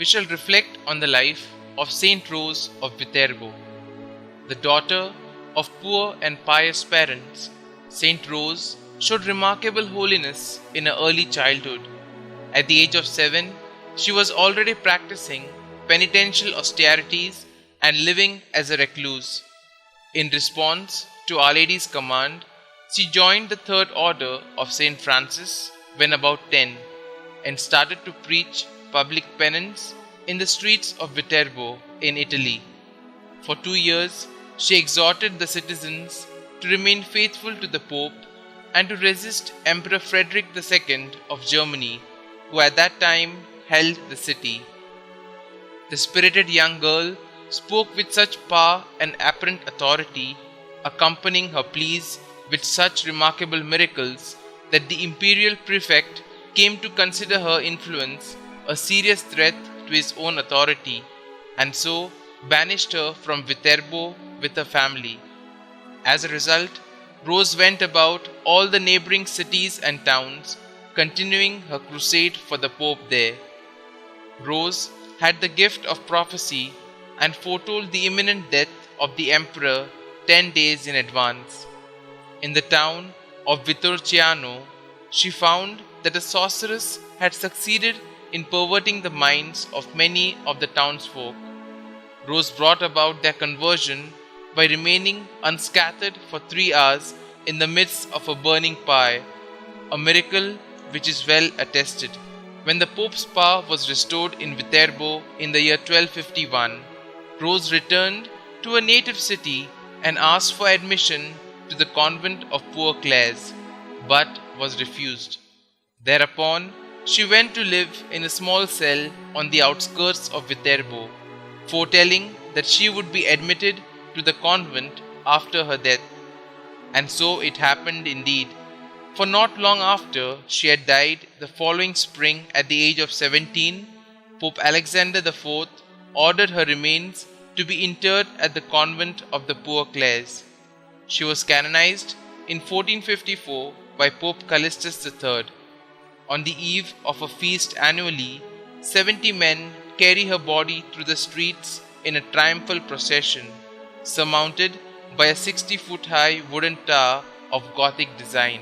we shall reflect on the life of St Rose of Viterbo. The daughter of poor and pious parents, St Rose showed remarkable holiness in her early childhood. At the age of 7, she was already practicing penitential austerities and living as a recluse. In response to Our Lady's command, she joined the Third Order of St. Francis when about 10 and started to preach public penance in the streets of Viterbo in Italy. For 2 years, she exhorted the citizens to remain faithful to the Pope and to resist Emperor Frederick II of Germany, who at that time held the city. The spirited young girl spoke with such power and apparent authority, accompanying her pleas with such remarkable miracles, that the imperial prefect came to consider her influence a serious threat to his own authority, and so banished her from Viterbo with her family. As a result, Rose went about all the neighboring cities and towns, continuing her crusade for the Pope there. Rose had the gift of prophecy and foretold the imminent death of the emperor 10 days in advance. In the town of Vitorciano, she found that a sorceress had succeeded in perverting the minds of many of the townsfolk. Rose brought about their conversion by remaining unscathed for 3 hours in the midst of a burning pyre, a miracle which is well attested. When the Pope's power was restored in Viterbo in the year 1251, Rose returned to her native city and asked for admission to the convent of Poor Clares, but was refused. Thereupon, she went to live in a small cell on the outskirts of Viterbo, foretelling that she would be admitted to the convent after her death. And so it happened indeed, for not long after she had died the following spring at the age of 17, Pope Alexander IV ordered her remains to be interred at the convent of the Poor Clares. She was canonized in 1454 by Pope Callistus III. On the eve of a feast annually, 70 men carry her body through the streets in a triumphal procession, surmounted by a 60-foot high wooden tower of Gothic design.